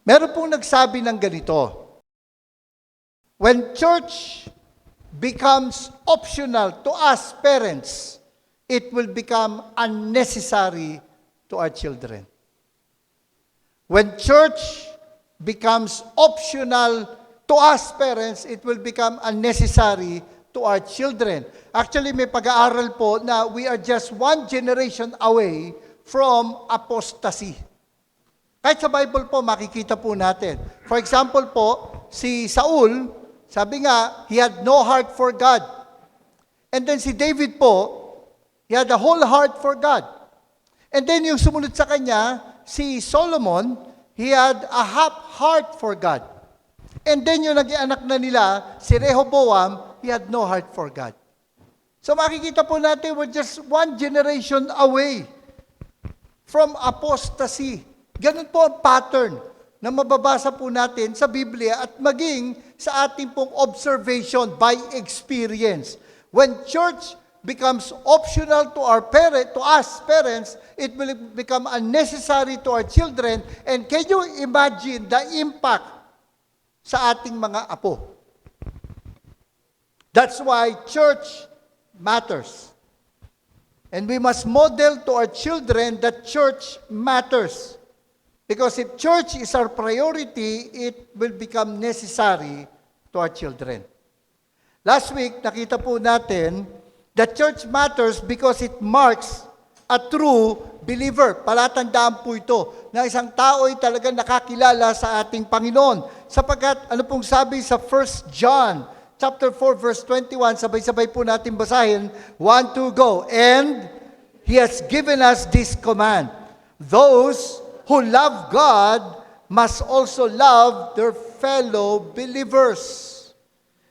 Meron pong nagsabi ng ganito, when church becomes optional to us parents, it will become unnecessary to our children. When church becomes optional to us parents, it will become unnecessary to our children. Actually, may pag-aaral po na we are just one generation away from apostasy. Kahit sa Bible po, makikita po natin. For example po, si Saul, sabi nga, he had no heart for God. And then si David po, he had a whole heart for God. And then yung sumunod sa kanya, si Solomon, he had a half heart for God. And then yung naging anak na nila, si Rehoboam, he had no heart for God. So makikita po natin, we're just one generation away from apostasy. Ganun po ang pattern na mababasa po natin sa Biblia at maging sa ating pong observation by experience. When church becomes optional to us parents, it will become unnecessary to our children. And can you imagine the impact sa ating mga apo? That's why church matters. And we must model to our children that church matters. Because if church is our priority, it will become necessary to our children. Last week, nakita po natin that church matters because it marks a true believer. Palatandaan po ito na isang tao ay talagang nakakilala sa ating Panginoon. Sapagkat, ano pong sabi sa 1 John chapter 4, verse 21, sabay-sabay po natin basahin, 1, 2, go. And He has given us this command. Those who love God must also love their fellow believers.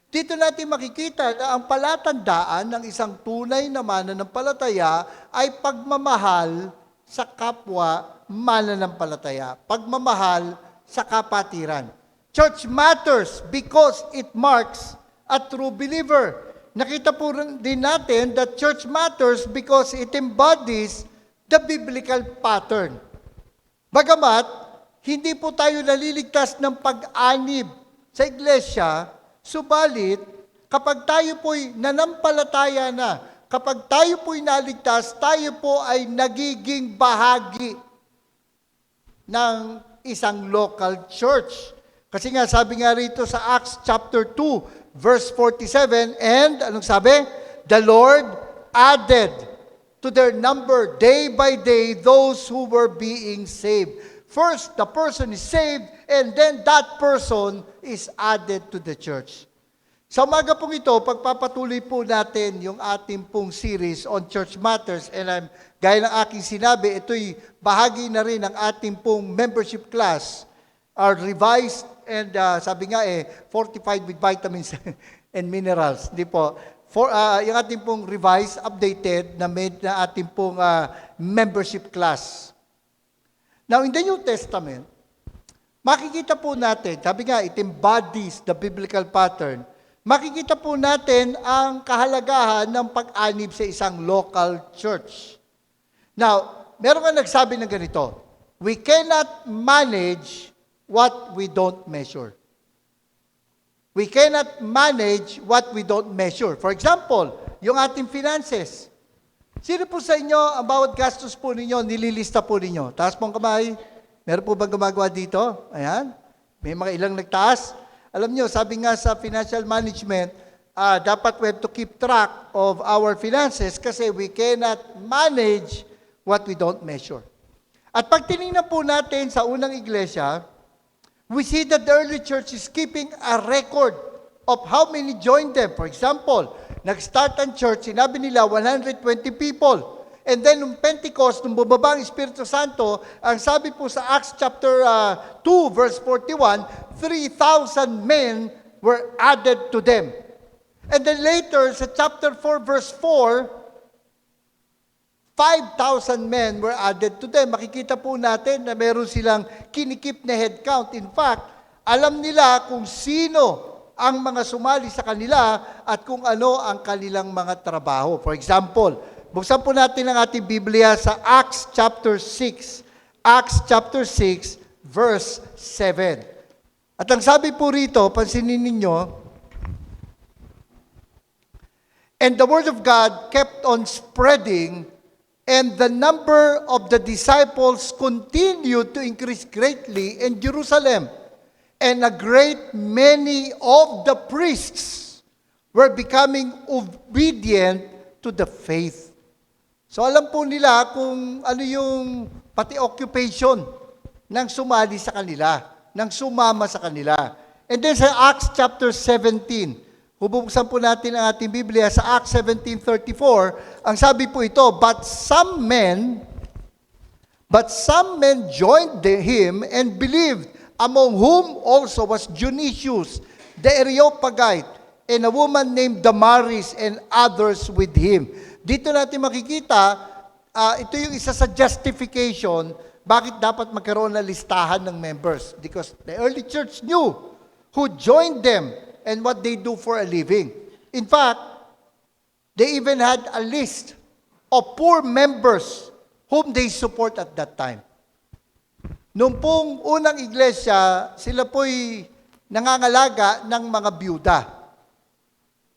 Dito natin makikita na ang palatandaan ng isang tunay na mananampalataya ay pagmamahal sa kapwa mananampalataya. Pagmamahal sa kapatiran. Church matters because it marks a true believer. Nakita po din natin that church matters because it embodies the biblical pattern. Bagamat, hindi po tayo naliligtas ng pag-anib sa iglesia, subalit, kapag tayo po'y nanampalataya na, kapag tayo po'y naligtas, tayo po ay nagiging bahagi ng isang local church. Kasi nga, sabi nga rito sa Acts chapter 2, verse 47, and, anong sabi? The Lord added to their number day by day those who were being saved. First, the person is saved, and then that person is added to the church. Sa umaga pong ito, pagpapatuloy po natin yung ating pong series on church matters, and gaya ng aking sinabi, ito'y bahagi na rin ng ating pong membership class, our revised and sabi nga fortified with vitamins and minerals. Hindi po. Yung ating pong revised, updated, na made na ating pong membership class. Now, in the New Testament, makikita po natin, sabi nga, it embodies the biblical pattern. Makikita po natin ang kahalagahan ng pag-anib sa isang local church. Now, meron ka nagsabi ng ganito, we cannot manage what we don't measure. We cannot manage what we don't measure. For example, yung ating finances. Sino po sa inyo, ang bawat gastos po ninyo, nililista po ninyo? Taas pong kamay. Meron po bang gumagawa dito? Ayan. May mga ilang nagtaas. Alam nyo, sabi nga sa financial management, dapat we have to keep track of our finances kasi we cannot manage what we don't measure. At pag tinignan po natin sa unang iglesia, we see that the early church is keeping a record of how many joined them. For example, nag-start ang church, sinabi nila 120 people. And then, nung Pentecost, nung bumaba ang Espiritu Santo, ang sabi po sa Acts chapter 2, verse 41, 3,000 men were added to them. And then later, sa chapter 4, verse 4, 5,000 men were added to them. Makikita po natin na meron silang kinikip na head count. In fact, alam nila kung sino ang mga sumali sa kanila at kung ano ang kanilang mga trabaho. For example, buksan po natin ang ating Biblia sa Acts chapter 6. Acts chapter 6, verse 7. At ang sabi po rito, pansinin ninyo, and the word of God kept on spreading, and the number of the disciples continued to increase greatly in Jerusalem. And a great many of the priests were becoming obedient to the faith. So alam po nila kung ano yung pati occupation ng sumali sa kanila, ng sumama sa kanila. And then sa Acts chapter 17, hubuksan po natin ang ating Biblia sa Acts 17:34, ang sabi po ito, But some men joined him and believed, among whom also was Dionysius the Areopagite, and a woman named Damaris, and others with him. Dito natin makikita, ito yung isa sa justification bakit dapat magkaroon ng listahan ng members. Because the early church knew who joined them and what they do for a living. In fact, they even had a list of poor members whom they support at that time. Noong pong unang iglesia, sila po'y nangangalaga ng mga byuda.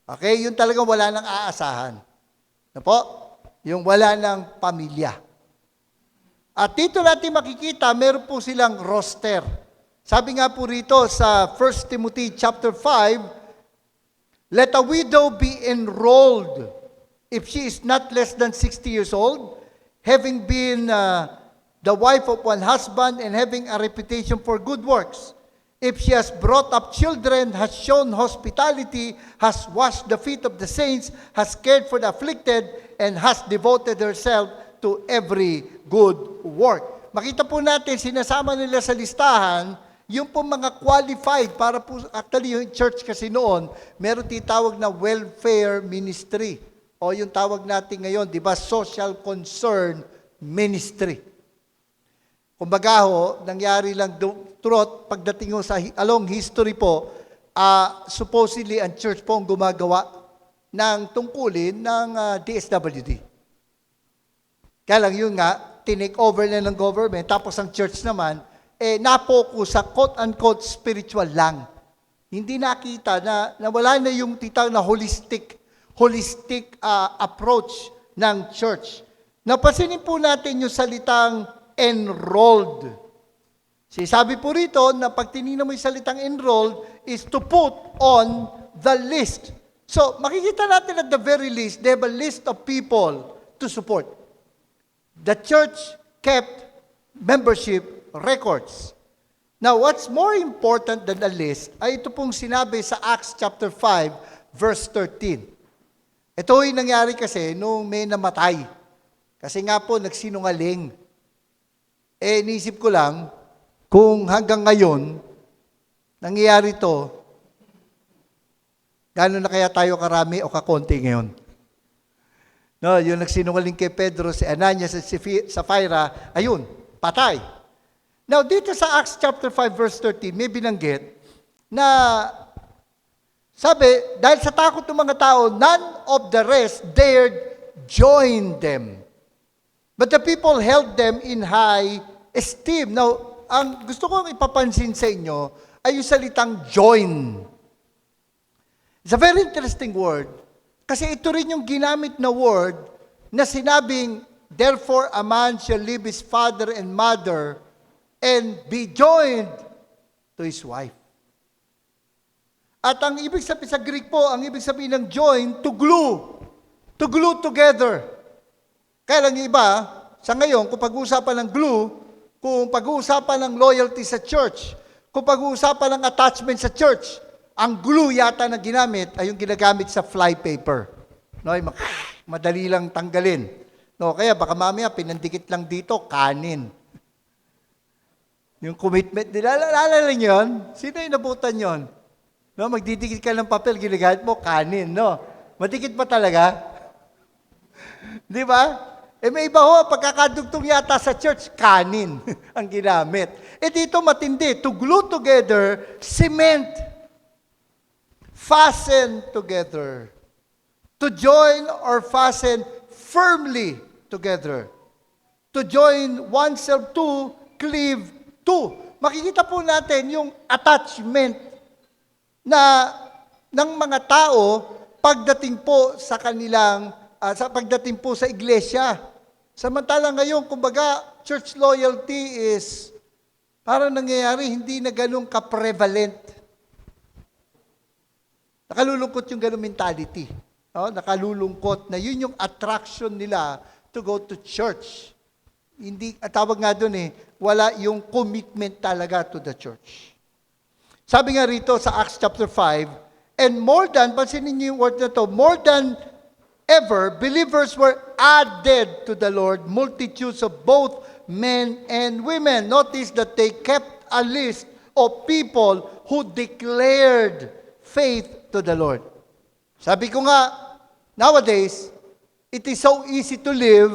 Okay? Yun talagang wala nang aasahan. Ano po? Yung wala ng pamilya. At dito natin makikita, meron po silang roster. Sabi nga po rito sa 1 Timothy chapter 5, let a widow be enrolled if she is not less than 60 years old, having been the wife of one husband and having a reputation for good works. If she has brought up children, has shown hospitality, has washed the feet of the saints, has cared for the afflicted, and has devoted herself to every good work. Makita po natin, sinasama nila sa listahan, yung po mga qualified para po, actually yung church kasi noon, meron tinatawag na welfare ministry. O yung tawag natin ngayon, di ba, social concern ministry. Kumbaga ho, nangyari lang throughout pagdating ho sa along history po, supposedly ang church po ang gumagawa ng tungkulin ng DSWD. Kaya lang yun nga, tinake over na ng government, tapos ang church naman, napokus sa quote-unquote spiritual lang. Hindi nakita na wala na yung titawag na holistic approach ng church. Napasinin po natin yung salitang enrolled. Sabi po rito na pag tinignan mo yung salitang enrolled is to put on the list. So, makikita natin at the very least, they have a list of people to support. The church kept membership records. Now, what's more important than a list ay ito pong sinabi sa Acts chapter 5, verse 13. Ito ay nangyari kasi nung may namatay. Kasi nga po, nagsinungaling. Niisip ko lang, kung hanggang ngayon, nangyayari to, gano'n na kaya tayo karami o kakonti ngayon? No, yung nagsinungaling kay Pedro, si Ananias at si Sapphira, ayun, patay. Now, dito sa Acts chapter 5, verse 13, may binanggit na sabi, dahil sa takot ng mga tao, none of the rest dared join them. But the people held them in high esteem. Now, ang gusto kong ipapansin sa inyo ay yung salitang join. It's a very interesting word kasi ito rin yung ginamit na word na sinabing, therefore a man shall leave his father and mother and be joined to his wife. At ang ibig sabihin sa Greek po, ang ibig sabihin ng join, to glue together. Kaya lang iba, sa ngayon, kung pag-uusapan ng glue, kung pag-uusapan ng loyalty sa church, kung pag-uusapan ng attachment sa church, ang glue yata na ginamit ay yung ginagamit sa flypaper. No, madali lang tanggalin. No, kaya baka mamaya pinandikit lang dito, kanin. Yung commitment nila, alala lang yun? Sino yung nabutan yun? No, magdidikit ka ng papel, ginagamit mo, kanin, no? Madikit pa talaga? Di ba? May iba ho, pagkakadugtong yata sa church, kanin ang ginamit. Dito matindi, to glue together, cement, fasten together, to join or fasten firmly together, to join oneself to, cleave to. makikita po natin yung attachment na ng mga tao pagdating po sa kanilang pagdating po sa iglesia. Samantalang ngayon, kumbaga, church loyalty is parang nangyayari hindi na ganun ka-prevalent. Nakalulungkot yung ganun mentality. No? Nakalulungkot na yun yung attraction nila to go to church. Hindi, tawag nga doon wala yung commitment talaga to the church. Sabi nga rito sa Acts chapter 5, and more than, pansinin niyo yung word na to, more than ever, believers were added to the Lord, multitudes of both men and women. Notice that they kept a list of people who declared faith to the Lord. Sabi ko nga, nowadays, it is so easy to leave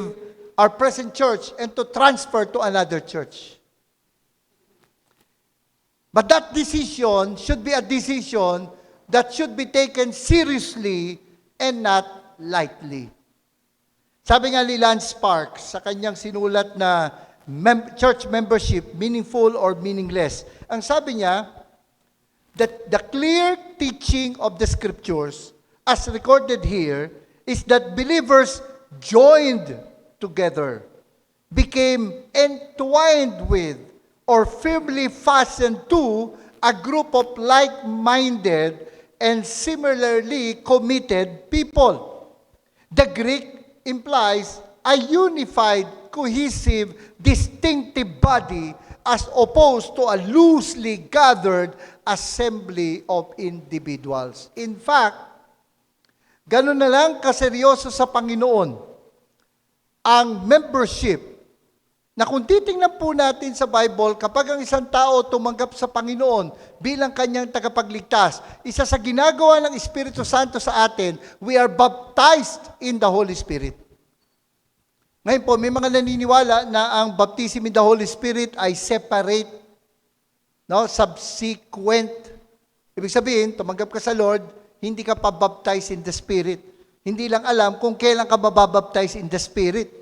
our present church and to transfer to another church. But that decision should be a decision that should be taken seriously and not lightly. Sabi nga ni Lance Sparks sa kanyang sinulat na church membership, meaningful or meaningless. Ang sabi niya, that the clear teaching of the scriptures, as recorded here, is that believers joined together, became entwined with, or firmly fastened to a group of like-minded and similarly committed people. The Greek implies a unified, cohesive, distinctive body as opposed to a loosely gathered assembly of individuals. In fact, ganun na lang kaseryoso sa Panginoon ang membership na kung titingnan po natin sa Bible, kapag ang isang tao tumanggap sa Panginoon bilang kanyang tagapagligtas, isa sa ginagawa ng Espiritu Santo sa atin, we are baptized in the Holy Spirit. Ngayon po, may mga naniniwala na ang baptism in the Holy Spirit ay separate, subsequent. Ibig sabihin, tumanggap ka sa Lord, hindi ka pa baptized in the Spirit. Hindi lang alam kung kailan ka mababaptize in the Spirit.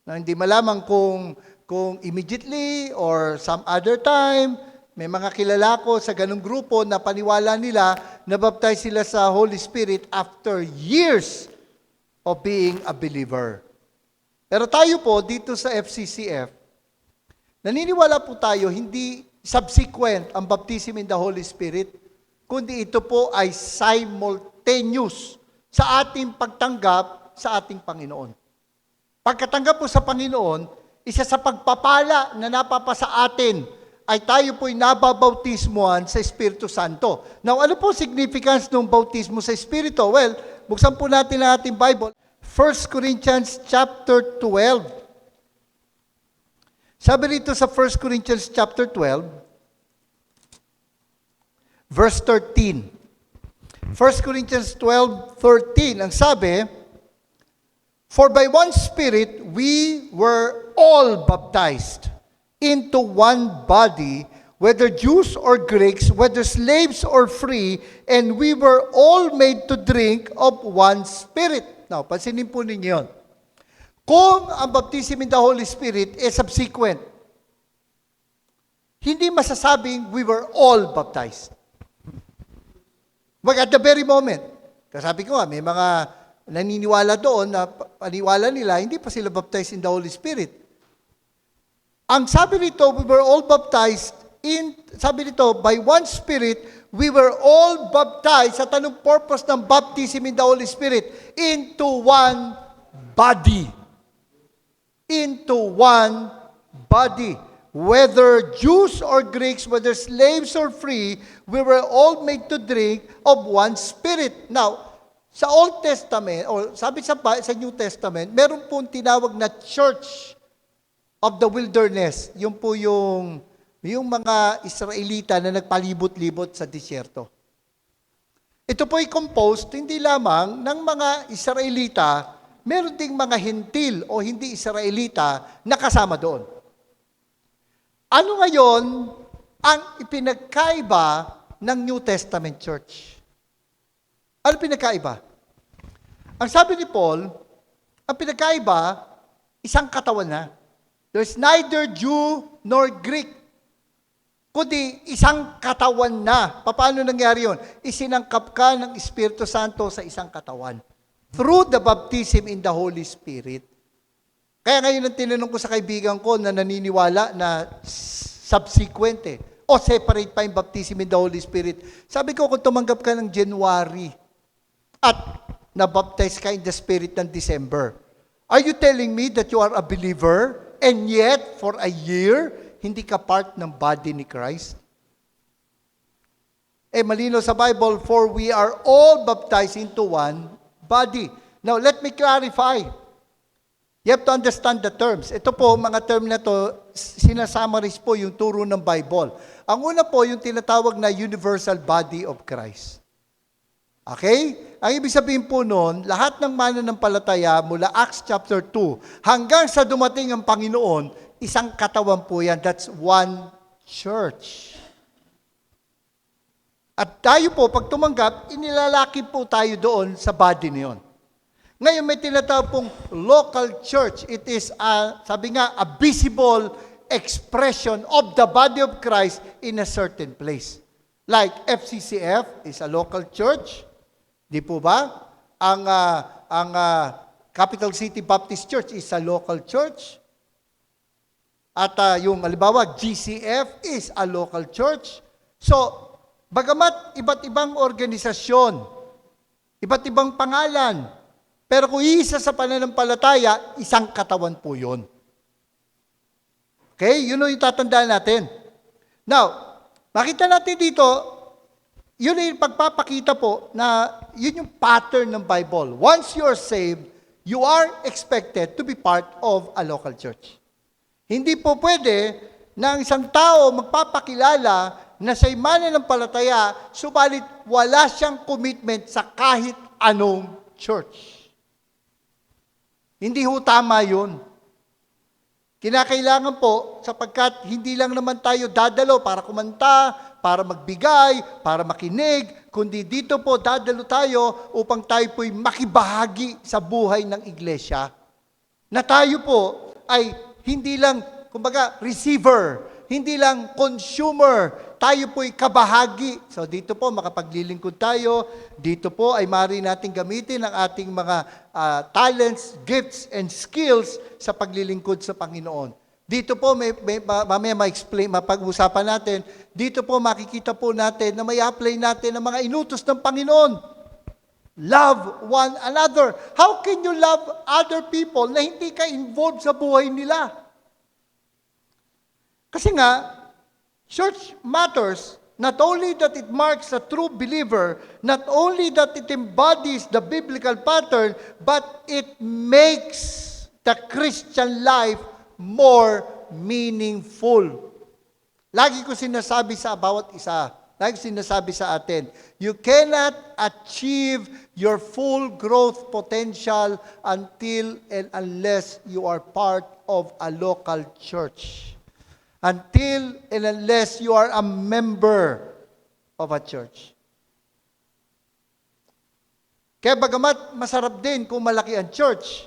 Hindi malaman kung immediately or some other time. May mga kilala ko sa ganung grupo na paniwala nila na baptize sila sa Holy Spirit after years of being a believer. Pero tayo po dito sa FCCF, naniniwala po tayo hindi subsequent ang baptism in the Holy Spirit, kundi ito po ay simultaneous sa ating pagtanggap sa ating Panginoon. Pagkatanggap po sa Panginoon, isa sa pagpapala na napapasa atin ay tayo po'y nababautismuhan sa Espiritu Santo. Now, ano po significance ng bautismo sa Espiritu? Well, buksan po natin ang ating Bible. 1 Corinthians chapter 12. Sabi rito sa 1 Corinthians chapter 12, verse 13. 1 Corinthians 12:13, ang sabi, for by one Spirit we were all baptized into one body, whether Jews or Greeks, whether slaves or free, and we were all made to drink of one Spirit. Now, pansinin po ninyo yun. Kung ang baptism in the Holy Spirit is subsequent, hindi masasabing we were all baptized. But at the very moment, kasabi ko nga, may mga naniniwala doon na paniwala nila, hindi pa sila baptized in the Holy Spirit. Ang sabi nito, we were all baptized sabi nito, by one Spirit, we were all baptized, sa tanong purpose ng baptism in the Holy Spirit, into one body. Into one body. Whether Jews or Greeks, whether slaves or free, we were all made to drink of one Spirit. Now, sa Old Testament, o sabi sa New Testament, meron pong tinawag na Church of the Wilderness. Yung po yung mga Israelita na nagpalibot-libot sa disyerto. Ito po ay composed hindi lamang ng mga Israelita, meron ding mga Hentil o hindi Israelita na kasama doon. Ano ngayon ang ipinagkaiba ng New Testament Church? Ano pinagkaiba? Ang sabi ni Paul, ang pinagkaiba, isang katawan na. There's neither Jew nor Greek. kundi isang katawan na. Paano nangyari yun? Isinangkap ka ng Espiritu Santo sa isang katawan. Through the baptism in the Holy Spirit. Kaya ngayon ang tinanong ko sa kaibigan ko na naniniwala na subsequent o separate pa yung baptism in the Holy Spirit. Sabi ko, kung tumanggap ka ng January at nabaptize ka in the Spirit ng December, are you telling me that you are a believer and yet for a year, hindi ka part ng body ni Christ? Malino sa Bible, for we are all baptized into one body. Now, let me clarify. You have to understand the terms. Ito po, mga term na to, sinasummarize po yung turo ng Bible. Ang una po, yung tinatawag na universal body of Christ. Okay? Ang ibig sabihin po noon, lahat ng mananampalataya mula Acts chapter 2 hanggang sa dumating ang Panginoon, isang katawan po yan. That's one church. At tayo po, pag tumanggap, inilalaki po tayo doon sa body niyon. Ngayon may tinatawag pong local church. It is, sabi nga, a visible expression of the body of Christ in a certain place. Like FCCF is a local church. Di po ba? Ang Capital City Baptist Church is a local church. At yung halimbawa, GCF is a local church. So, bagamat iba't ibang organisasyon, iba't ibang pangalan, pero kung isa sa pananampalataya, isang katawan po yun. Okay? Yun yung tatandaan natin. Now, makita natin dito, yun yung pagpapakita po na yun yung pattern ng Bible. Once you're saved, you are expected to be part of a local church. Hindi po pwede na isang tao magpapakilala na siya'y mananampalataya, subalit wala siyang commitment sa kahit anong church. Hindi ho tama yun. Kinakailangan po, sapagkat hindi lang naman tayo dadalo para kumanta, para magbigay, para makinig, kundi dito po dadalo tayo upang tayo po'y makibahagi sa buhay ng iglesia. Na tayo po ay hindi lang, kumbaga, receiver, hindi lang consumer, tayo po'y kabahagi. So dito po makapaglilingkod tayo, dito po ay maaari natin gamitin ang ating mga talents, gifts, and skills sa paglilingkod sa Panginoon. Dito po, mamaya mapag-usapan natin, dito po makikita po natin na may apply natin ang mga inutos ng Panginoon. Love one another. How can you love other people na hindi ka involved sa buhay nila? Kasi nga, church matters not only that it marks a true believer, not only that it embodies the biblical pattern, but it makes the Christian life more meaningful. Lagi ko sinasabi sa bawat isa, lagi ko sinasabi sa atin, you cannot achieve your full growth potential until and unless you are part of a local church. Until and unless you are a member of a church. Kaya bagamat masarap din kung malaki ang church,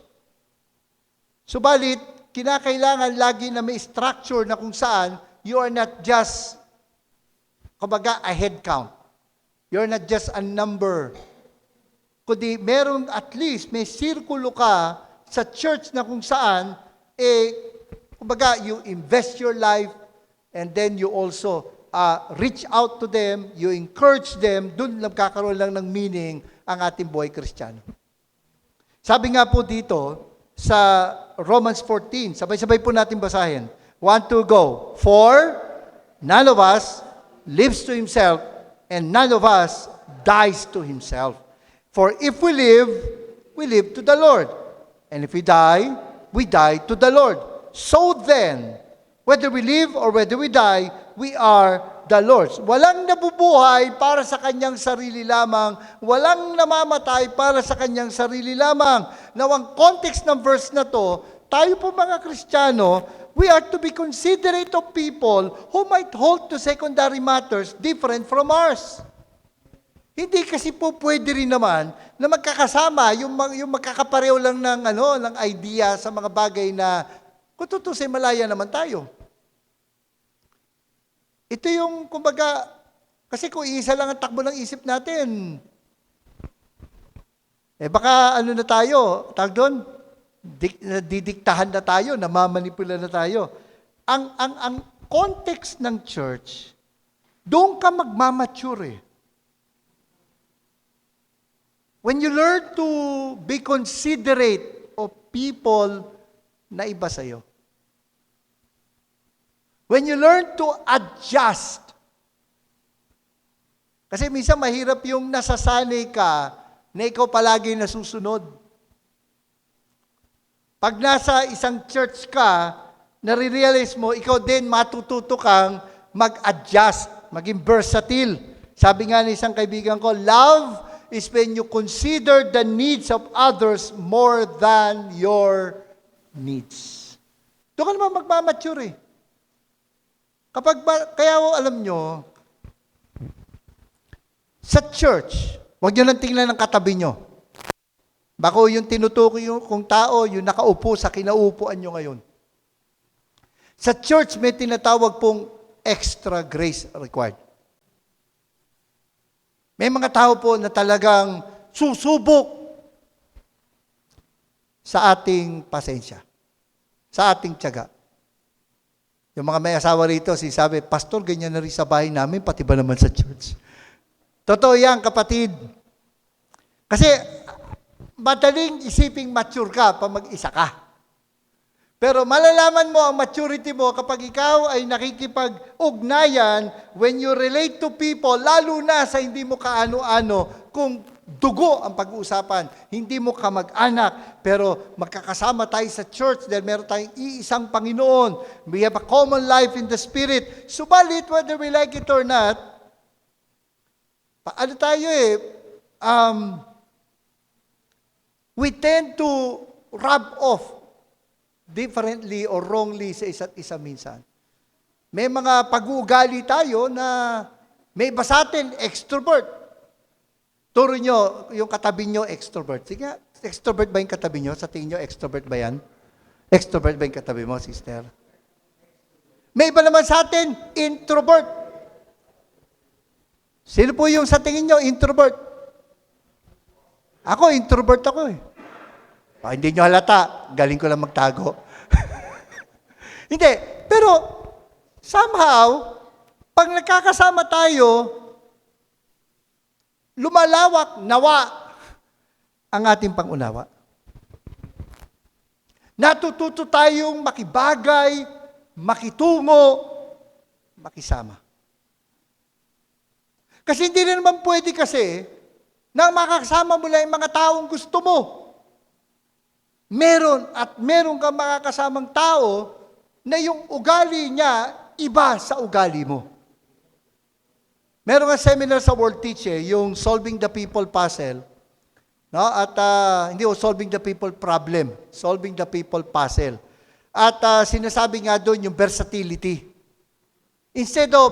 subalit, kinakailangan lagi na may structure na kung saan you are not just, kumbaga, a head count. You are not just a number. Kundi meron at least, may sirkulo ka sa church na kung saan, kumbaga, you invest your life and then you also reach out to them, you encourage them, dun nagkakaroon lang ng meaning ang ating buhay Kristiyano. Sabi nga po dito sa Romans 14, sabay-sabay po natin basahin. 1, 2, go. For none of us lives to himself and none of us dies to himself. For if we live to the Lord. And if we die to the Lord. So then, whether we live or whether we die, we are the Lord's. Walang nabubuhay para sa kanyang sarili lamang. Walang namamatay para sa kanyang sarili lamang. Now, ang context ng verse na to, tayo po mga Kristiyano, we are to be considerate of people who might hold to secondary matters different from ours. Hindi kasi po pwede rin naman na magkakasama, yung magkakapareho lang ng idea sa mga bagay na kung tutusin, malaya naman tayo. Ito yung, kumbaga, kasi kung isa lang ang takbo ng isip natin, baka ano na tayo, tawag doon, didiktahan na tayo, namamanipula na tayo. Ang context ng church, doon ka magmamature eh. When you learn to be considerate of people na iba sa'yo. When you learn to adjust. Kasi minsan mahirap yung nasasanay ka na ikaw palagi nasusunod. Pag nasa isang church ka, nare-realize mo, ikaw din matututo kang mag-adjust, maging versatile. Sabi nga ng isang kaibigan ko, love is when you consider the needs of others more than your needs. Doon ka naman magmamature eh. Kaya alam nyo, sa church, huwag nyo lang tingnan ng katabi nyo. Bako yung tinutukoy yung kung tao, yung nakaupo sa kinaupuan nyo ngayon. Sa church, may tinatawag pong extra grace required. May mga tao po na talagang susubok sa ating pasensya, sa ating tiyaga. Yung mga may asawa rito, sabi, Pastor, ganyan na rin sa bahay namin, pati ba naman sa church? Totoo yan, kapatid. Kasi, madaling isiping mature ka pag mag-isa ka. Pero malalaman mo ang maturity mo kapag ikaw ay nakikipag-ugnayan when you relate to people, lalo na sa hindi mo kaano-ano, kung dugo ang pag-uusapan. Hindi mo kamag-anak, pero magkakasama tayo sa church dahil meron tayong iisang Panginoon. We have a common life in the Spirit. Subalit, whether we like it or not, we tend to rub off differently or wrongly sa isa't isa minsan. May mga pag-uugali tayo na may iba sa atin, extrovert. Turo nyo, yung katabi nyo, extrovert. Sige, extrovert ba yung katabi nyo? Sa tingin nyo, extrovert ba yan? Extrovert ba yung katabi mo, sister? May iba naman sa atin, introvert. Sino po yung sa tingin nyo, introvert? Ako, introvert ako eh. Hindi nyo halata, galing ko lang magtago. Hindi, pero somehow, pag nagkakasama tayo, lumalawak, nawa, ang ating pangunawa. Natututo tayong makibagay, makitungo, makisama. Kasi hindi rin naman pwede kasi na makakasama mo lang yung mga taong gusto mo. Meron kang makakasamang tao na yung ugali niya iba sa ugali mo. Meron nga seminar sa World Teach yung Solving the People Puzzle. No? At hindi Solving the People Problem, Solving the People Puzzle. At sinasabi nga doon yung versatility. Instead of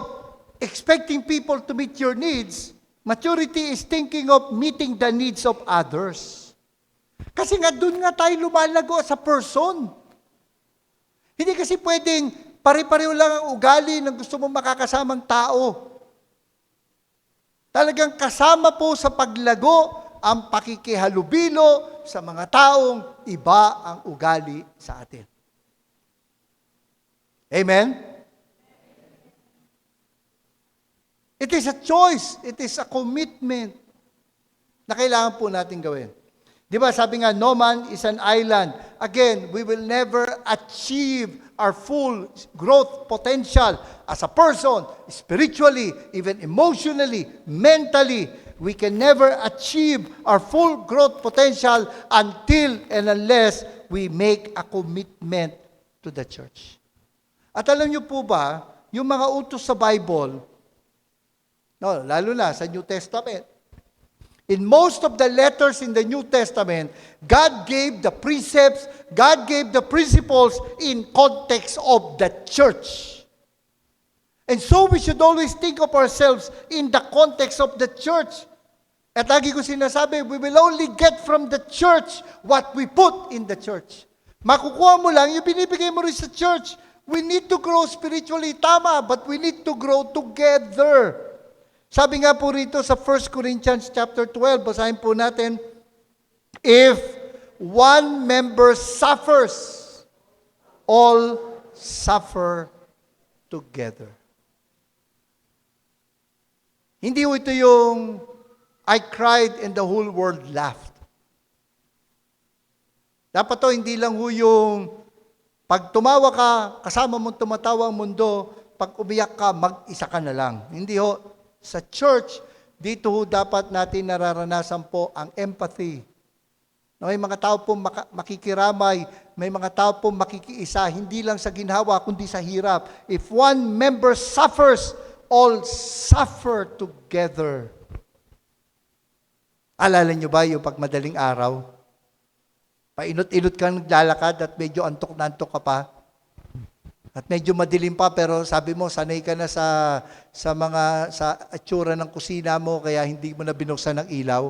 expecting people to meet your needs, maturity is thinking of meeting the needs of others. Kasi nga doon nga tayo lumalago sa person. Hindi kasi pwedeng pare-pareho lang ang ugali ng gusto mong makakasamang tao. Talagang kasama po sa paglago ang pakikihalubilo sa mga taong iba ang ugali sa atin. Amen? It is a choice. It is a commitment na kailangan po natin gawin. Di ba, sabi nga, no man is an island. Again, we will never achieve our full growth potential as a person, spiritually, even emotionally, mentally. We can never achieve our full growth potential until and unless we make a commitment to the church. At alam niyo po ba, yung mga utos sa Bible, no, lalo na sa New Testament, in most of the letters in the New Testament, God gave the precepts, God gave the principles in context of the church. And so we should always think of ourselves in the context of the church. At lagi ko sinasabi, we will only get from the church what we put in the church. Makukuha mo lang yung binibigay mo rin sa church. We need to grow spiritually, tama, but we need to grow together. Sabi nga po rito sa 1 Corinthians chapter 12, basahin po natin, if one member suffers, all suffer together. Hindi ho ito yung I cried and the whole world laughed. Dapat to hindi lang ho yung pag tumawa ka, kasama mong tumatawa ang mundo, pag umiyak ka, mag-isa ka na lang. Hindi ho. Sa church, dito ho dapat natin nararanasan po ang empathy. May mga tao po makikiramay, may mga tao po makikiisa, hindi lang sa ginhawa, kundi sa hirap. If one member suffers, all suffer together. Alala nyo ba yung pag madaling araw? Painot-inot kang naglalakad at medyo antok na antok ka pa. At medyo madilim pa pero sabi mo sanay ka na sa itsura ng kusina mo kaya hindi mo na binuksan ng ilaw.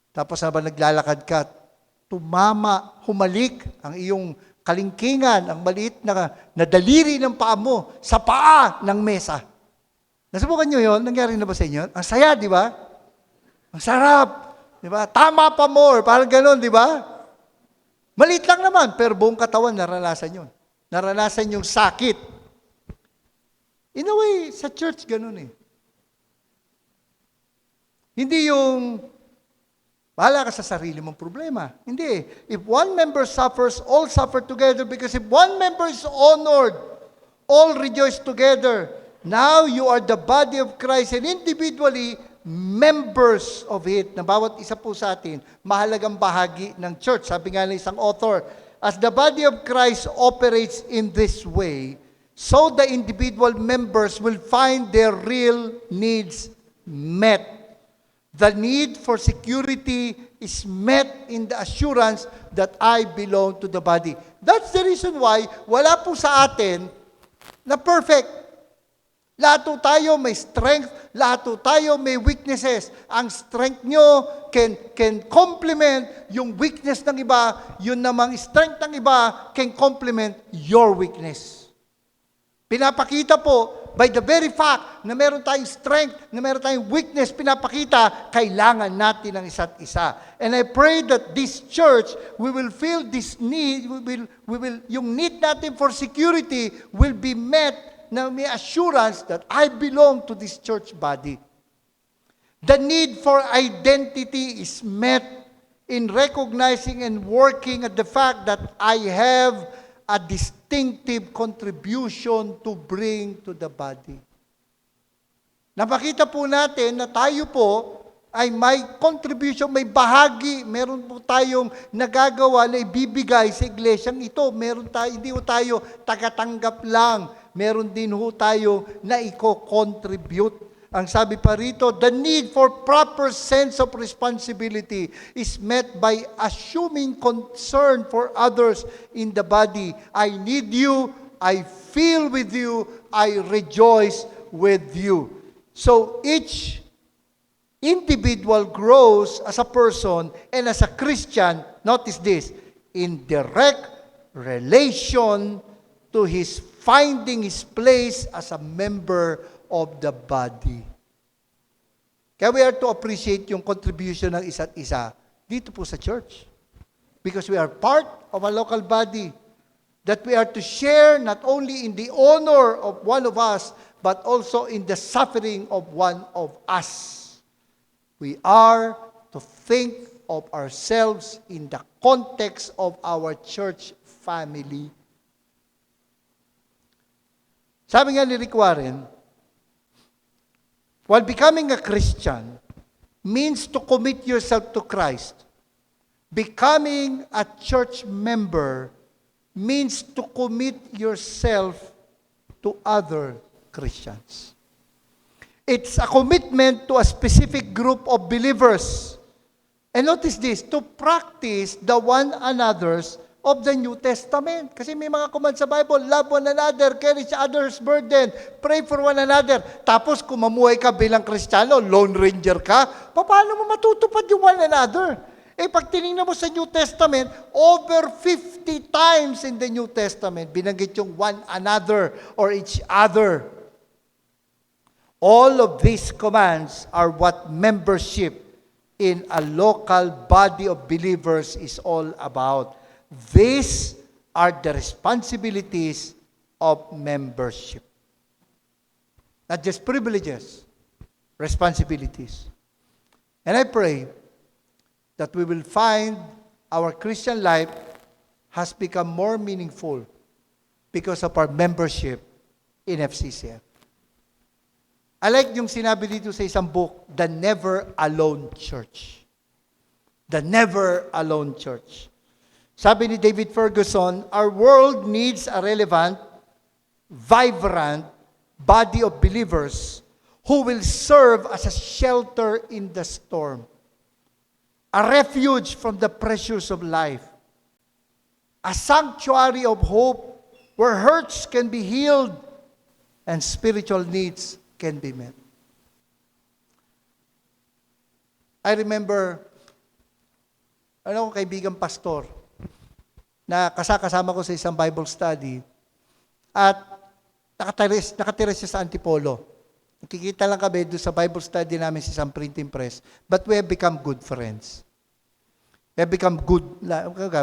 Tapos habang naglalakad ka, humalik ang iyong kalingkingan, ang maliit na daliri ng paa mo sa paa ng mesa. Nasubukan nyo yun? Nangyari na ba sa inyo? Ang saya, di ba? Ang sarap. Di ba? Tama pa more. Parang ganun, di ba? Maliit lang naman, pero buong katawan naranasan yun. Naranasan yung sakit. In a way, sa church, ganun eh. Hindi yung, bahala ka sa sarili mong problema. Hindi. If one member suffers, all suffer together because if one member is honored, all rejoice together. Now you are the body of Christ and individually members of it, na bawat isa po sa atin, mahalagang bahagi ng church. Sabi nga ng isang author, as the body of Christ operates in this way, so the individual members will find their real needs met. The need for security is met in the assurance that I belong to the body. That's the reason why wala po sa atin na perfect. Lahat po tayo may strength, lahat po tayo may weaknesses. Ang strength nyo can complement yung weakness ng iba, yun namang strength ng iba can complement your weakness. Pinapakita po, by the very fact na meron tayong strength, na meron tayong weakness, pinapakita, kailangan natin ng isa't isa. And I pray that this church, we will feel this need, yung need natin for security will be met na may assurance that I belong to this church body. The need for identity is met in recognizing and working at the fact that I have a distinctive contribution to bring to the body. Napakita po natin na tayo po ay may contribution, may bahagi, meron po tayong nagagawa na ibibigay sa iglesyang ito. Meron tayo, hindi po tayo tagatanggap lang. Meron din ho tayo na i-contribute. Ang sabi pa rito, the need for proper sense of responsibility is met by assuming concern for others in the body. I need you, I feel with you, I rejoice with you. So each individual grows as a person and as a Christian, notice this, in direct relation to his finding his place as a member of the body. Kaya we are to appreciate yung contribution ng isa't isa dito po sa church. Because we are part of a local body that we are to share not only in the honor of one of us, but also in the suffering of one of us. We are to think of ourselves in the context of our church family. Sabi nga ni Rick Warren, while becoming a Christian means to commit yourself to Christ, becoming a church member means to commit yourself to other Christians. It's a commitment to a specific group of believers. And notice this, to practice the one another's of the New Testament. Kasi may mga command sa Bible, love one another, carry each other's burden, pray for one another. Tapos kung mamuhay ka bilang Kristiyano, Lone Ranger ka, paano mo matutupad yung one another? Pag tinignan mo sa New Testament, over 50 times in the New Testament, binanggit yung one another or each other. All of these commands are what membership in a local body of believers is all about. These are the responsibilities of membership. Not just privileges, responsibilities. And I pray that we will find our Christian life has become more meaningful because of our membership in FCCF. I like yung sinabi dito sa isang book, The Never Alone Church. The Never Alone Church. Sabi ni David Ferguson, our world needs a relevant, vibrant body of believers who will serve as a shelter in the storm, a refuge from the pressures of life, a sanctuary of hope where hurts can be healed and spiritual needs can be met. I remember, kaibigang pastor, na kasama ko sa isang Bible study, at nakatira siya sa Antipolo. Nakikita lang kami doon sa Bible study namin sa isang printing press, but we have become good friends. We have become good,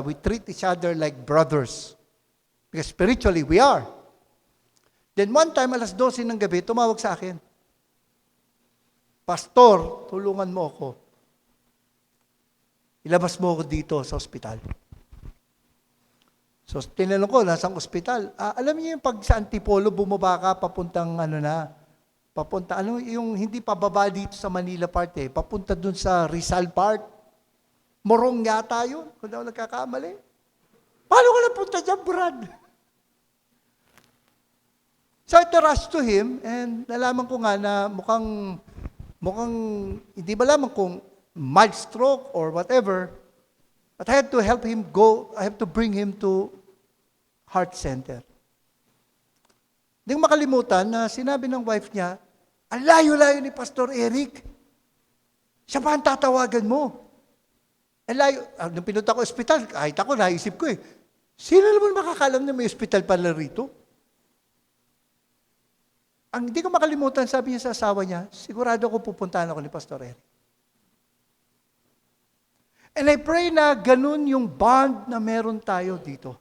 we treat each other like brothers. Because spiritually, we are. Then one time, 12:00 ng gabi, tumawag sa akin. Pastor, tulungan mo ako. Ilabas mo ako dito sa ospital. So, tinanong ko, nasang ospital? Alam niyo yung pag sa Antipolo, bumaba ka, papuntang yung hindi pababa dito sa Manila part papunta dun sa Rizal part. Morong yata yun, kung daw nagkakamali. Paano ka napunta dyan, Brad? So I rushed to him and nalaman ko nga na mukhang hindi ba lamang kung mild stroke or whatever, but I had to help him go, I have to bring him to heart center. Hindi ko makalimutan na sinabi ng wife niya, ang layo-layo ni Pastor Eric. Siya pa ang tatawagan mo. Ang layo. Nung pinunta ko ospital, kahit ako, naisip ko sino naman makakalam na may ospital pala rito? Ang hindi ko makalimutan, sabi niya sa asawa niya, sigurado ko pupuntahan ako ni Pastor Eric. And I pray na ganun yung bond na meron tayo dito.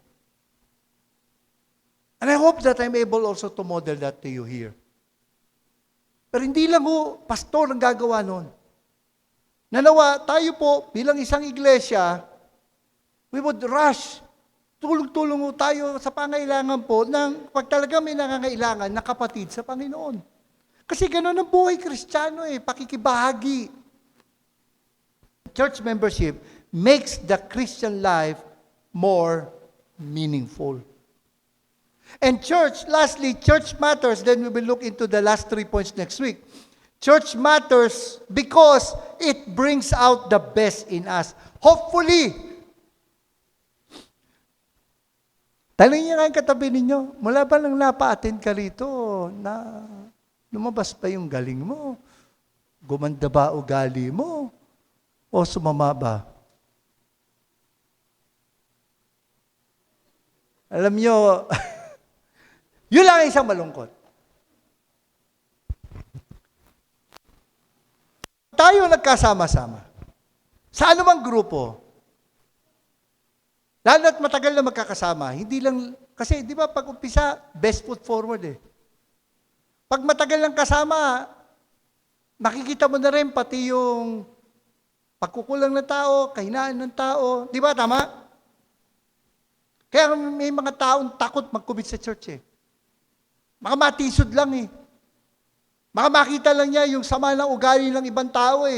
And I hope that I'm able also to model that to you here. Pero hindi lang pastor ang gagawa nun. Nanawa, tayo po bilang isang iglesia, we would rush. Tulong-tulong tayo sa pangailangan po ng pag talaga may nangangailangan na kapatid sa Panginoon. Kasi gano'n ang buhay Kristiyano pakikibahagi. Church membership makes the Christian life more meaningful. And lastly, church matters, then we will look into the last 3 points next week. Church matters because it brings out the best in us. Hopefully, tanongin niyo nga yung katabi ninyo, mula ba nang napa-attend ka rito na lumabas pa yung galing mo? Gumanda ba ugali mo? O sumama ba? Alam niyo, yun lang ang isang malungkot. Tayo nagkasama-sama. Sa anumang grupo, lalo at matagal na magkakasama, hindi lang, kasi di ba pag umpisa, best foot forward Pag matagal lang kasama, makikita mo na rin pati yung pagkukulang ng tao, kahinaan ng tao. Di ba, tama? Kaya may mga taong takot mag-commit sa church Baka matisod lang Baka makita lang niya yung sama ng ugali ng ibang tao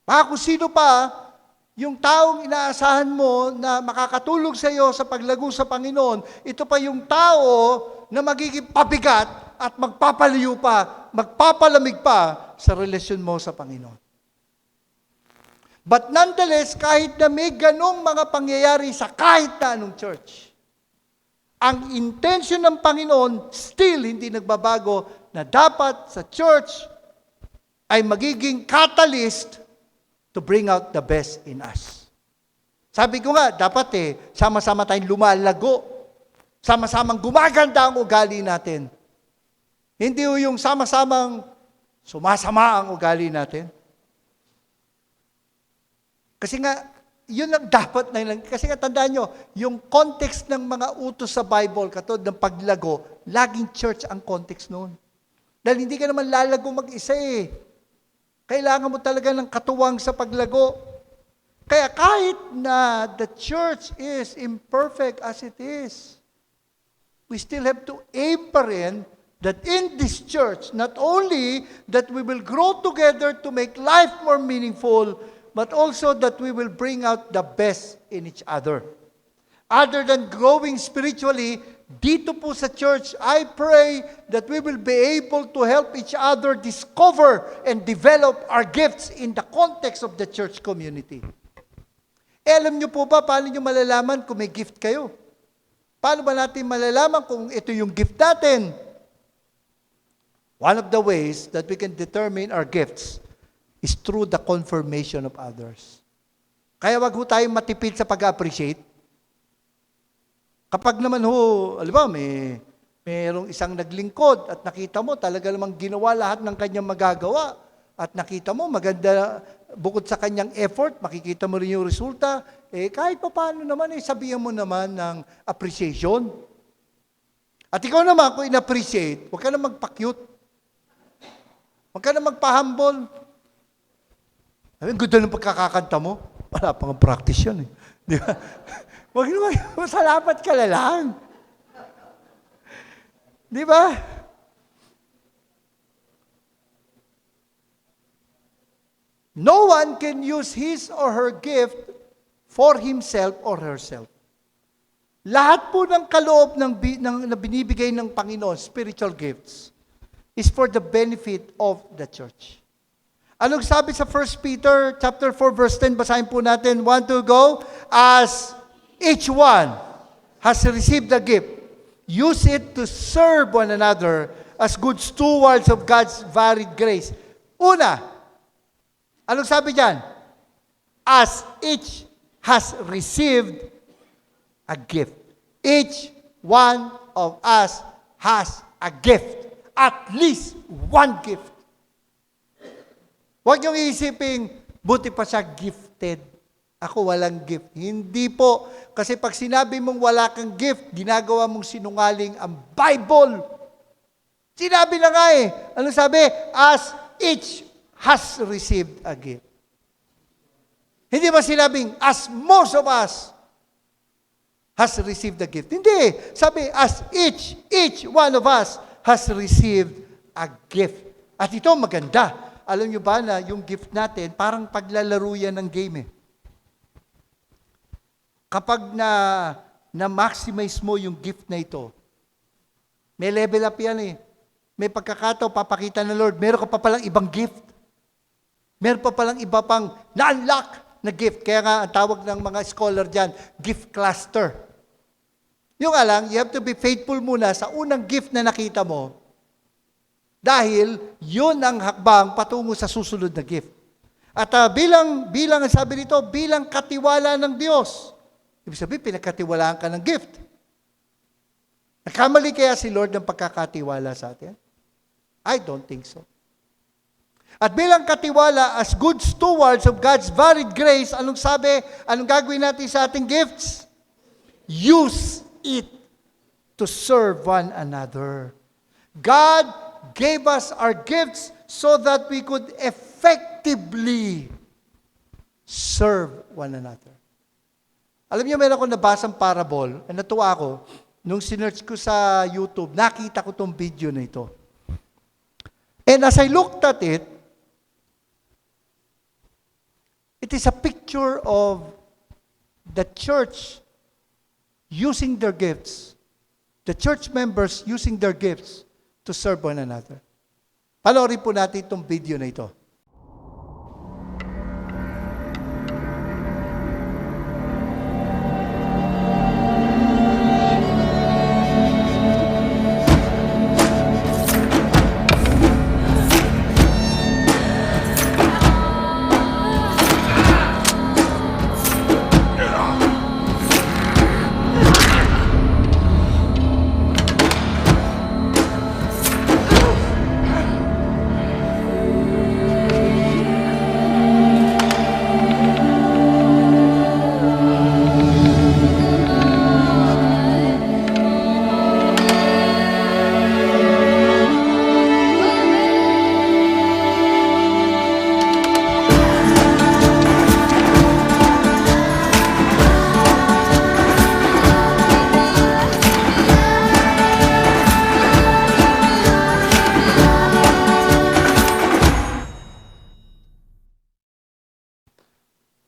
Baka kung sino pa, yung taong inaasahan mo na makakatulong sa iyo sa paglago sa Panginoon, ito pa yung tao na magiging pabigat at magpapalayo pa, magpapalamig pa sa relasyon mo sa Panginoon. But nonetheless, kahit na may ganong mga pangyayari sa kahit na anong church, ang intention ng Panginoon still hindi nagbabago na dapat sa church ay magiging catalyst to bring out the best in us. Sabi ko nga, dapat sama-sama tayong lumalago. Sama-samang gumaganda ang ugali natin. Hindi yung sama-samang sumasama ang ugali natin. Kasi nga, yun ang dapat na yun. Kasi nga tandaan nyo, yung context ng mga utos sa Bible, katulad ng paglago, laging church ang context noon. Dahil hindi ka naman lalago mag-isa eh. Kailangan mo talaga ng katuwang sa paglago. Kaya kahit na the church is imperfect as it is, we still have to aim pa rin that in this church, not only that we will grow together to make life more meaningful, but also that we will bring out the best in each other. Other than growing spiritually, dito po sa church, I pray that we will be able to help each other discover and develop our gifts in the context of the church community. Alam niyo po ba, paano niyo malalaman kung may gift kayo? Paano ba natin malalaman kung ito yung gift natin? One of the ways that we can determine our gifts is through the confirmation of others. Kaya wag ho tayong matipid sa pag-appreciate. Kapag naman mayroong isang naglingkod at nakita mo talaga namang ginawa lahat ng kanyang magagawa at nakita mo maganda, bukod sa kanyang effort, makikita mo rin yung resulta, kahit pa paano naman, sabihan mo naman ng appreciation. At ikaw naman, kung in-appreciate, huwag ka na magpa-cute. Huwag ka na magpa-humble. Ang ganda ng pagkakakanta mo. Wala pang practice yun eh. Di ba? Huwag naman, masalapat ka na lang. Di ba? No one can use his or her gift for himself or herself. Lahat po ng kaloob na binibigay ng Panginoon, spiritual gifts, is for the benefit of the church. Anong sabi sa 1 Peter chapter 4 verse 10? Basahin po natin. 1, 2, go. As each one has received a gift, use it to serve one another as good stewards of God's varied grace. Una, anong sabi diyan? As each has received a gift. Each one of us has a gift. At least one gift. Huwag niyong isipin, buti pa siya gifted. Ako walang gift. Hindi po. Kasi pag sinabi mong wala kang gift, ginagawa mong sinungaling ang Bible. Sinabi na nga eh. Ano sabi? As each has received a gift. Hindi ba sinabing, as most of us has received a gift? Hindi. Sabi, as each one of us has received a gift. At ito maganda. Alam niyo ba na yung gift natin, parang paglalaro yan ng game eh. Kapag na-maximize mo yung gift na ito, may level up yan eh. May pagkakataon, papakita ng Lord, meron ka pa palang ibang gift. Meron pa palang iba pang na-unlock na gift. Kaya nga, ang tawag ng mga scholar dyan, gift cluster. Yung alang, you have to be faithful muna sa unang gift na nakita mo, dahil yun ang hakbang patungo sa susunod na gift. At bilang sabi dito, bilang katiwala ng Diyos. Ibig sabihin, pinagkatiwalaan ka ng gift. Nagkamali kaya si Lord ng pagkakatiwala sa atin? I don't think so. At bilang katiwala, as good stewards of God's varied grace, anong sabi? Anong gagawin natin sa ating gifts? Use it to serve one another. God gave us our gifts so that we could effectively serve one another. Alam niyo, meron akong nabasang parable, natuwa ako, nung sinearch ko sa YouTube, nakita ko tong video na ito. And as I looked at it, it is a picture of the church using their gifts, the church members using their gifts to serve one another. Panoorin po natin itong video na ito.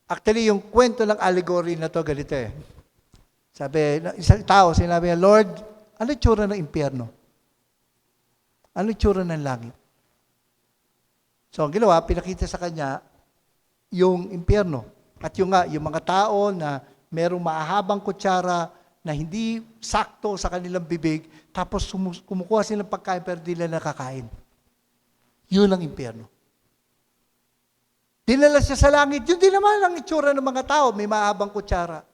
Actually, yung kwento ng allegory na to, ganito eh. Sabi, isang tao, sinabi niya, Lord, ano yung tsura ng impyerno? Ano yung tsura ng langit? So, ang ginawa, pinakita sa kanya yung impyerno. At yung mga tao na merong mahahabang kutsara na hindi sakto sa kanilang bibig, tapos kumukuha silang pagkain pero di nila nakakain. Yun ang impyerno. Dinala siya sa langit. Yun din naman ang itsura ng mga tao. May mahabang kutsara.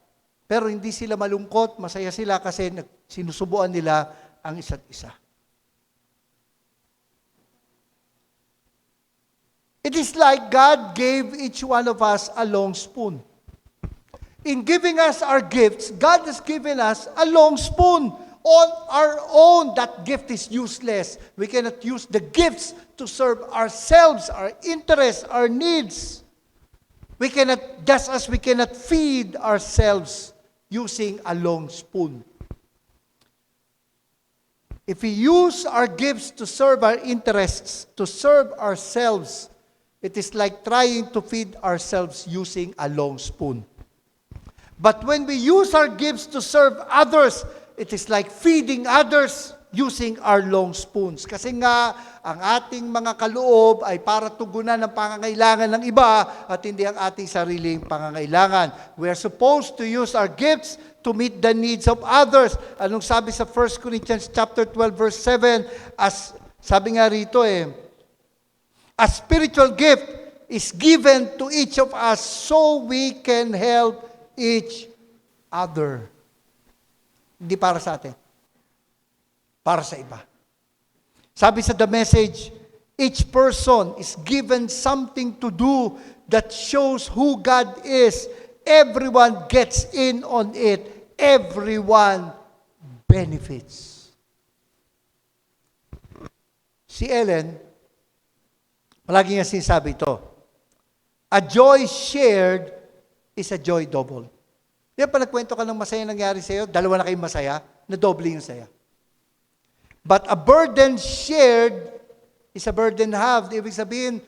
Pero hindi sila malungkot, masaya sila kasi sinusubuan nila ang isa't isa. It is like God gave each one of us a long spoon. In giving us our gifts, God has given us a long spoon. On our own, that gift is useless. We cannot use the gifts to serve ourselves, our interests, our needs. We cannot, just as we cannot feed ourselves using a long spoon. If we use our gifts to serve our interests, to serve ourselves, it is like trying to feed ourselves using a long spoon. But when we use our gifts to serve others, it is like feeding others using our long spoons. Kasi nga, ang ating mga kaloob ay para tugunan ng pangangailangan ng iba at hindi ang ating sariling pangangailangan. We are supposed to use our gifts to meet the needs of others. Anong sabi sa 1 Corinthians chapter 12 verse 7? As sabi nga rito a spiritual gift is given to each of us so we can help each other. Hindi para sa atin. Para sa iba. Sabi sa The Message, each person is given something to do that shows who God is. Everyone gets in on it. Everyone benefits. Si Ellen, palagi niya sinasabi ito, a joy shared is a joy double. Di ba nagkwento ka ng masaya nangyari sa iyo, dalawa na kayong masaya, na doble yung saya. But a burden shared is a burden halved. Ibig sabihin,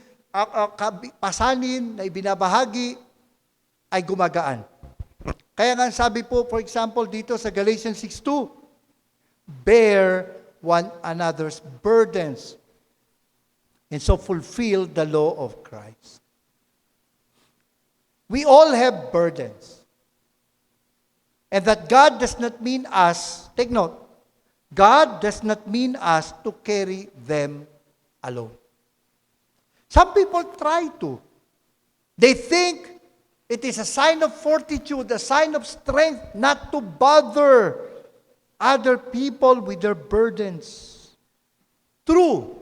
pasanin na ibinabahagi ay gumagaan. Kaya nga sabi po, for example, dito sa Galatians 6:2, bear one another's burdens and so fulfill the law of Christ. We all have burdens. And that God does not mean us, take note, God does not mean us to carry them alone. Some people try to. They think it is a sign of fortitude, a sign of strength not to bother other people with their burdens. True.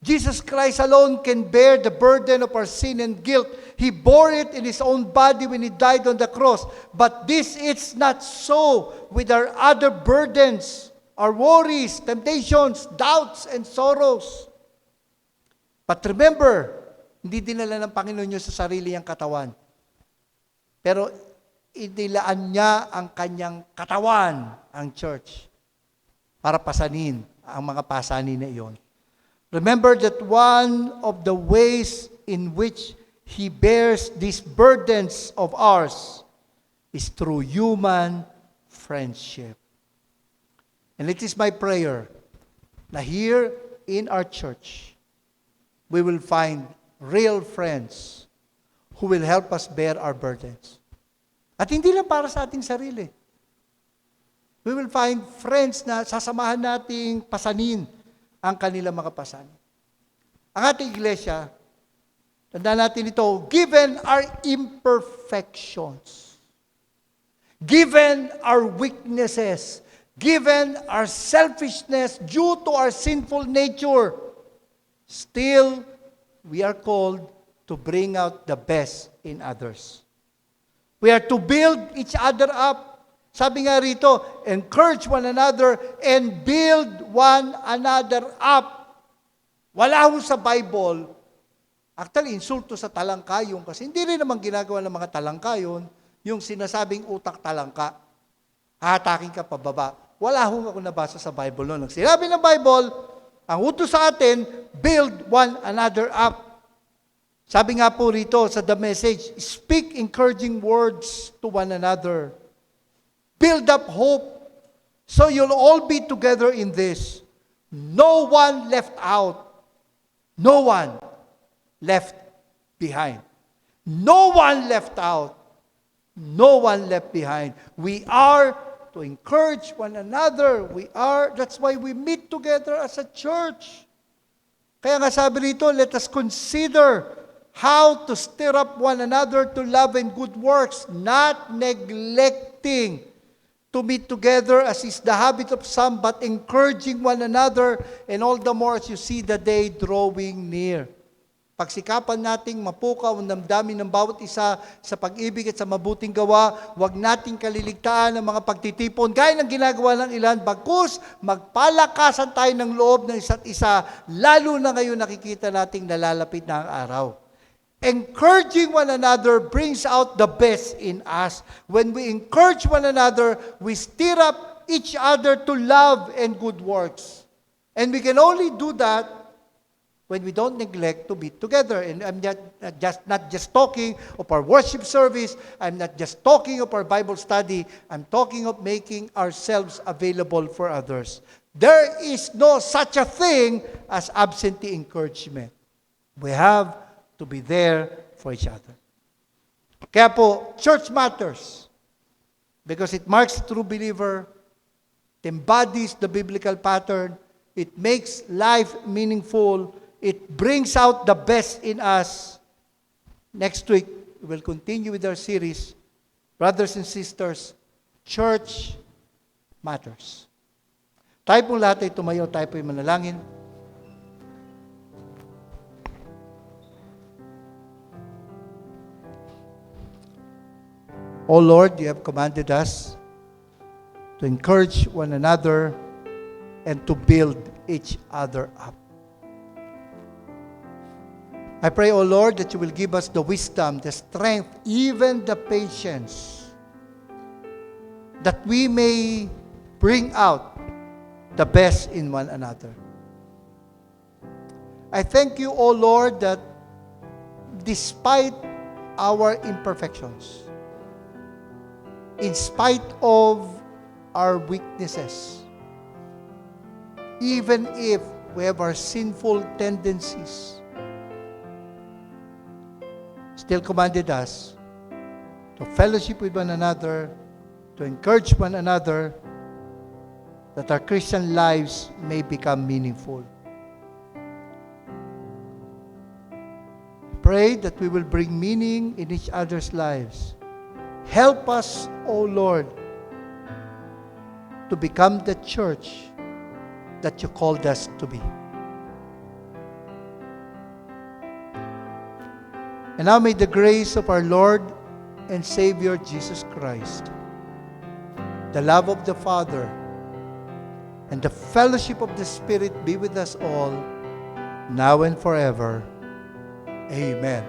Jesus Christ alone can bear the burden of our sin and guilt. He bore it in His own body when He died on the cross. But this is not so with our other burdens, our worries, temptations, doubts, and sorrows. But remember, hindi dinala ng Panginoon niyo sa sarili niyang katawan. Pero inilaan niya ang kanyang katawan, ang church, para pasanin ang mga pasanin na iyon. Remember that one of the ways in which He bears these burdens of ours is through human friendship. And it is my prayer na here in our church, we will find real friends who will help us bear our burdens. At hindi lang para sa ating sarili. We will find friends na sasamahan nating pasanin ang kanilang mga pasanin. Ang ating iglesia, tandaan natin ito, given our imperfections, given our weaknesses, given our selfishness due to our sinful nature, still, we are called to bring out the best in others. We are to build each other up. Sabi nga rito, encourage one another and build one another up. Wala ho sa Bible, actually, insulto sa talangkayon kasi hindi rin naman ginagawa ng mga talangkayon yung sinasabing utak talangka. Hahatakin ka pababa. Wala ho ako nabasa sa Bible noon. Ang sinabi ng Bible, ang utos sa atin, build one another up. Sabi nga po rito sa The Message, speak encouraging words to one another. Build up hope so you'll all be together in this. No one left out. No one left behind. No one left out. No one left behind. We are to encourage one another. That's why we meet together as a church. Kaya nga sabi rito, let us consider how to stir up one another to love and good works, not neglecting to meet together as is the habit of some, but encouraging one another, and all the more as you see the day drawing near. Pagsikapan nating mapukaw ang damdamin ng bawat isa sa pag-ibig at sa mabuting gawa, huwag nating kaliligtaan ang mga pagtitipon, gaya ng ginagawa ng ilan, bagkus magpalakasan tayo ng loob ng isa't isa, lalo na ngayon nakikita nating nalalapit na ang araw. Encouraging one another brings out the best in us. When we encourage one another, we stir up each other to love and good works. And we can only do that when we don't neglect to be together. And I'm not just talking of our worship service. I'm not just talking of our Bible study. I'm talking of making ourselves available for others. There is no such a thing as absentee encouragement. We have to be there for each other. Kaya po, church matters because it marks the true believer, it embodies the biblical pattern, it makes life meaningful, it brings out the best in us. Next week, we will continue with our series, Brothers and Sisters, Church Matters. Tayo pong lahat ay tumayo, tayo po'y manalangin. O Lord, you have commanded us to encourage one another and to build each other up. I pray, O Lord, that you will give us the wisdom, the strength, even the patience, that we may bring out the best in one another. I thank you, O Lord, that despite our imperfections, in spite of our weaknesses, even if we have our sinful tendencies, still commanded us to fellowship with one another, to encourage one another, that our Christian lives may become meaningful. Pray that we will bring meaning in each other's lives. Help us, O Lord, to become the church that you called us to be. And now may the grace of our Lord and Savior Jesus Christ, the love of the Father, and the fellowship of the Spirit be with us all, now and forever. Amen.